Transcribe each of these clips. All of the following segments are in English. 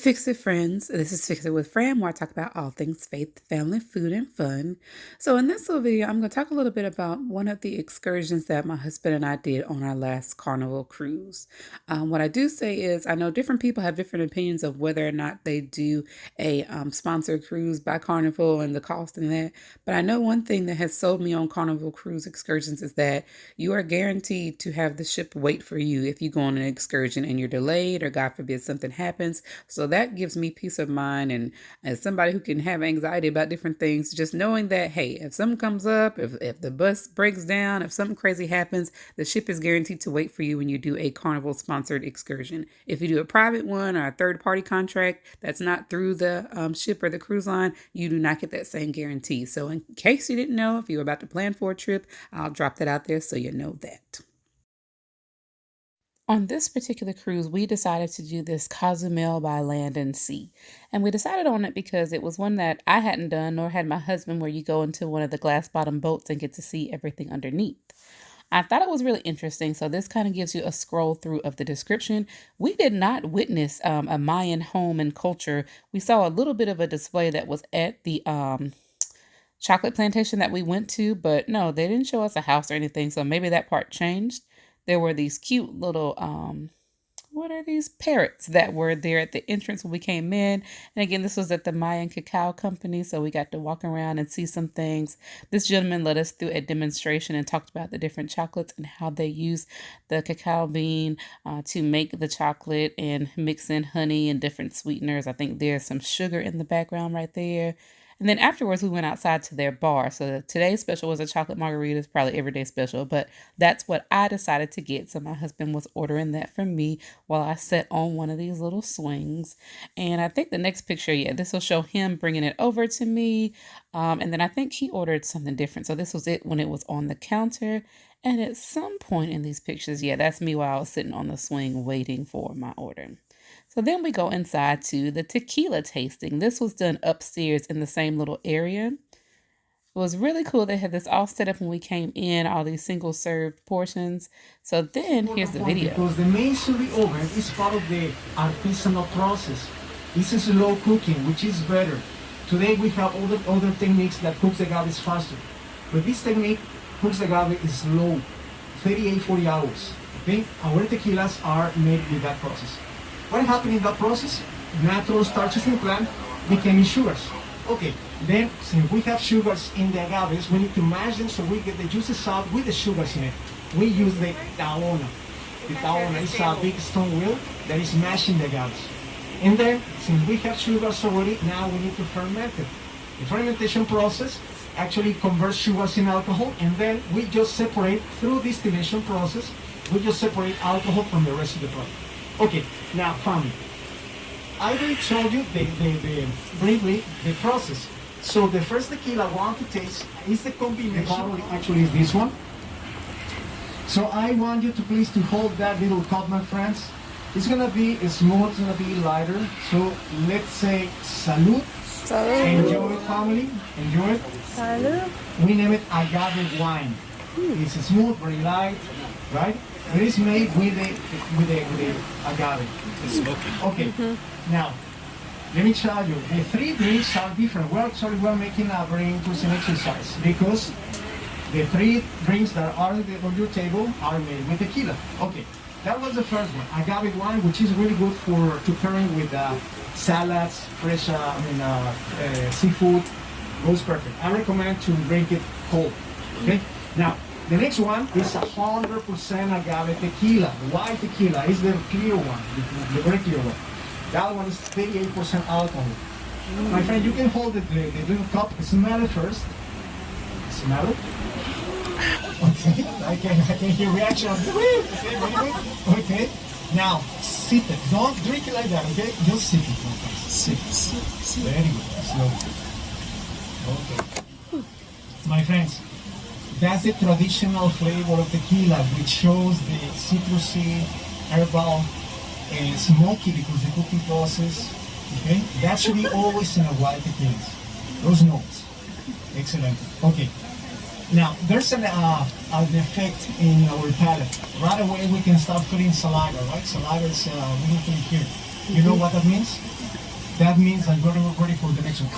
Fix It Friends. This is Fix It with Fran, where I talk about all things faith, family, food, and fun. So, in this little video, I'm going to talk a little bit about one of the excursions that my husband and I did on our last Carnival cruise. What I do say is, I know different people have different opinions of whether or not they do a sponsored cruise by Carnival and the cost and that. But I know one thing that has sold me on Carnival cruise excursions is that you are guaranteed to have the ship wait for you if you go on an excursion and you're delayed or, God forbid, something happens. So that gives me peace of mind. And as somebody who can have anxiety about different things, just knowing that, hey, if something comes up, if the bus breaks down, if something crazy happens, the ship is guaranteed to wait for you when you do a Carnival sponsored excursion. If you do a private one or a third party contract that's not through the ship or the cruise line, you do not get that same guarantee. So in case you didn't know, if you're about to plan for a trip, I'll drop that out there so you know that. On this particular cruise, we decided to do this Cozumel by land and sea. And we decided on it because it was one that I hadn't done, nor had my husband, where you go into one of the glass bottom boats and get to see everything underneath. I thought it was really interesting. So this kind of gives you a scroll through of the description. We did not witness a Mayan home and culture. We saw a little bit of a display that was at the chocolate plantation that we went to, but no, they didn't show us a house or anything. So maybe that part changed. There were these cute little, what are these parrots that were there at the entrance when we came in. And again, this was at the Mayan Cacao company. So we got to walk around and see some things. This gentleman led us through a demonstration and talked about the different chocolates and how they use the cacao bean to make the chocolate and mix in honey and different sweeteners. I think there's some sugar in the background right there. And then afterwards, we went outside to their bar. So today's special was a chocolate margarita. It's probably everyday special, but that's what I decided to get. So my husband was ordering that for me while I sat on one of these little swings. And I think the next picture, yeah, this will show him bringing it over to me. And then I think he ordered something different. So this was it when it was on the counter. And at some point in these pictures, yeah, that's me while I was sitting on the swing waiting for my order. So then we go inside to the tequila tasting. This was done upstairs in the same little area. It was really cool. They had this all set up when we came in, all these single served portions. So then here's the video. Because the masonry oven is part of the artisanal process. This is slow cooking, which is better. Today we have other techniques that cooks the agaves faster. But this technique cooks the agave is slow, 38, 40 hours. Okay? Our tequilas are made with that process. What happened in that process? Natural starches in the plant became sugars. Okay, then since we have sugars in the agaves, we need to mash them so we get the juices out with the sugars in it. We use the taona. The taona is a big stone wheel that is mashing the agaves. And then, since we have sugars already, now we need to ferment it. The fermentation process actually converts sugars in alcohol, and then we just separate, through distillation process, we just separate alcohol from the rest of the product. Okay, now family. I already told you briefly the process. So the first tequila I want to taste is the combination. The bottle actually is this one. So I want you to please to hold that little cup, my friends. It's gonna be smooth, it's gonna be lighter. So let's say salud. Salud. Enjoy it, family. Enjoy it. Salud. We name it agave wine. It's smooth, very light, right? It is made with the agave. It's smoky. Okay. Now, let me tell you, the three drinks are different. We're making a very interesting exercise because the three drinks that are on your table are made with tequila. Okay, that was the first one, agave wine, which is really good to pairing with salads, fresh, seafood. Goes perfect. I recommend to drink it cold. Okay. Now, the next one is 100% agave tequila. White tequila is the clear one, the very clear one. That one is 38% alcohol. My friend, you can hold the little cup, smell it first. Smell it. Okay, I can hear reaction. Okay, ready? Okay. Now, sip it. Don't drink it like that, okay? Just sip it, my friend. Sip. Very good. Slow. Okay. My friends, that's the traditional flavor of tequila, which shows the citrusy, herbal, and smoky because the cooking process. Okay, that should be always in a white tequila. Those notes, excellent. Okay, now there's an effect in our palate. Right away we can start feeling saliva, right? Saliva is really here. You know what that means? that means I'm going to be ready for the next one.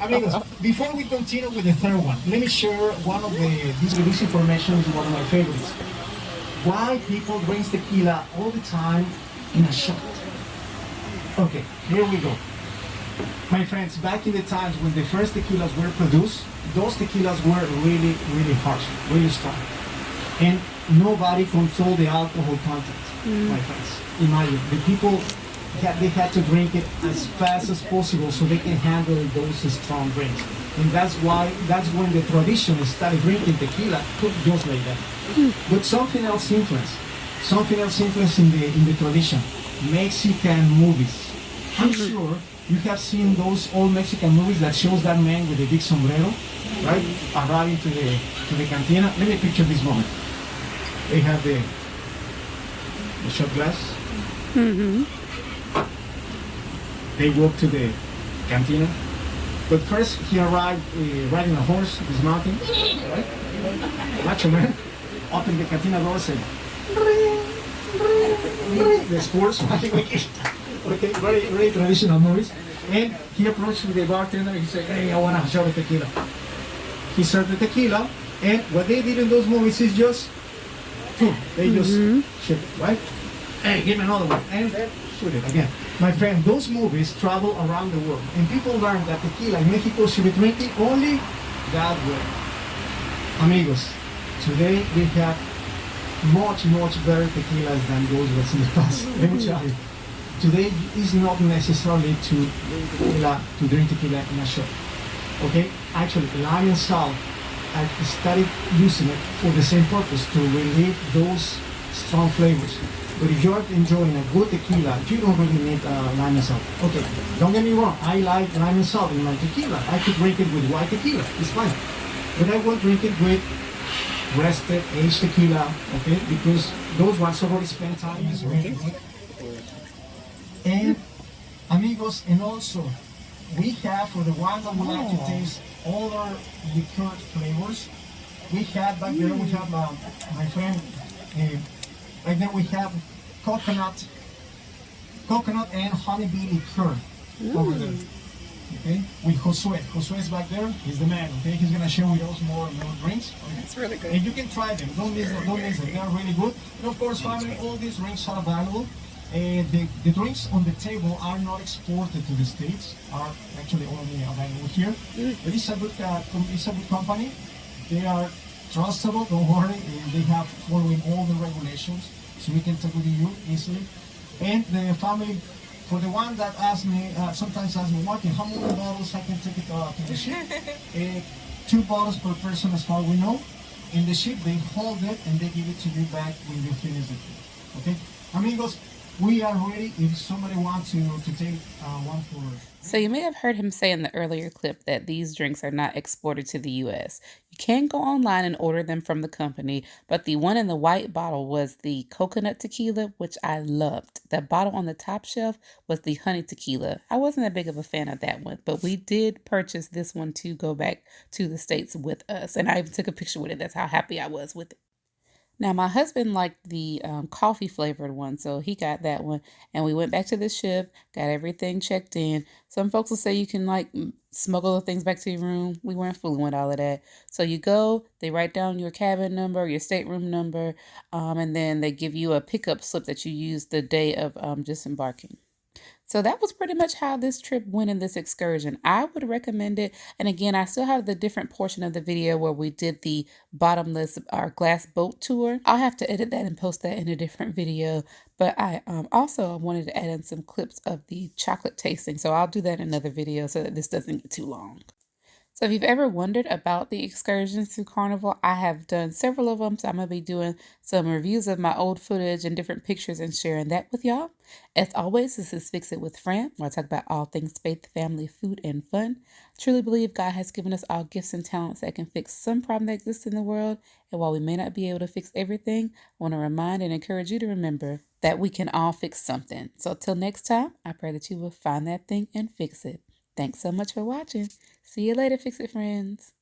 Amigos, before we continue with the third one, let me share one of this information is one of my favorites. Why people drink tequila all the time in a shot? Okay, here we go. My friends, back in the times when the first tequilas were produced, those tequilas were really, really harsh, really strong. And nobody controlled the alcohol content, my friends. Imagine, the people, they had to drink it as fast as possible so they can handle those strong drinks. And that's when the tradition started drinking tequila, just like that. But something else influenced in the tradition, Mexican movies. I'm sure you have seen those old Mexican movies that shows that man with a big sombrero, right, arriving to the cantina. Let me picture this moment. They have the shot glass. They walk to the cantina. But first he arrived riding a horse, dismounting, right? Macho man. Open the cantina doors and the sports, okay, very traditional movies. And he approached the bartender and he said, hey, I want a shot of tequila. He served the tequila, and what they did in those movies is just, they just shoot it, right? Hey, give me another one, and then shoot it again. My friend, those movies travel around the world, and people learn that tequila in Mexico should be drinking only that way. Amigos, today we have much better tequilas than those was in the past. Let me tell you. Today is not necessarily to drink tequila in a shot. Okay? Actually, lime and salt, I started using it for the same purpose, to relieve those strong flavors. But if you're enjoying a good tequila, you don't really need lime and salt. Okay, don't get me wrong, I like lime and salt in my tequila. I could drink it with white tequila, it's fine. But I won't drink it with rested aged tequila, okay? Because those ones already spent time is really good. And amigos, and also we have, for the ones that would like to taste other liqueur flavors, we have back there, we have my friend, right there we have coconut and honeybee liqueur over there. Okay, with Josue. Josue is back there. He's the man. Okay, he's gonna share with us more drinks. Okay? It's really good. And you can try them. Don't miss them. They are really good. And of course, family, all these drinks are available. The drinks on the table are not exported to the States. Are actually only available here. But it's a good company. They are trustable. Don't worry. They have following all the regulations, so we can talk with you easily. And the family. For the one that sometimes ask me, Martin, how many bottles I can take it to the ship? 2 bottles per person as far as we know. In the ship, they hold it and they give it to you back when you finish it. Okay? Amigos, we are ready if somebody wants to take one for... So you may have heard him say in the earlier clip that these drinks are not exported to the US. You can go online and order them from the company, but the one in the white bottle was the coconut tequila, which I loved. The bottle on the top shelf was the honey tequila. I wasn't that big of a fan of that one, but we did purchase this one to go back to the States with us. And I even took a picture with it. That's how happy I was with it. Now, my husband liked the coffee flavored one, so he got that one. And we went back to the ship, got everything checked in. Some folks will say you can smuggle the things back to your room. We weren't fooling with all of that. So you go, they write down your cabin number, your stateroom number, and then they give you a pickup slip that you use the day of disembarking. So that was pretty much how this trip went in this excursion. I would recommend it. And again, I still have the different portion of the video where we did the bottomless or glass boat tour. I'll have to edit that and post that in a different video. But I also wanted to add in some clips of the chocolate tasting. So I'll do that in another video so that this doesn't get too long. So if you've ever wondered about the excursions through Carnival, I have done several of them. So I'm going to be doing some reviews of my old footage and different pictures and sharing that with y'all. As always, this is Fix It with Fran, where I talk about all things faith, family, food, and fun. I truly believe God has given us all gifts and talents that can fix some problem that exists in the world. And while we may not be able to fix everything, I want to remind and encourage you to remember that we can all fix something. So till next time, I pray that you will find that thing and fix it. Thanks so much for watching. See you later, Fix It friends.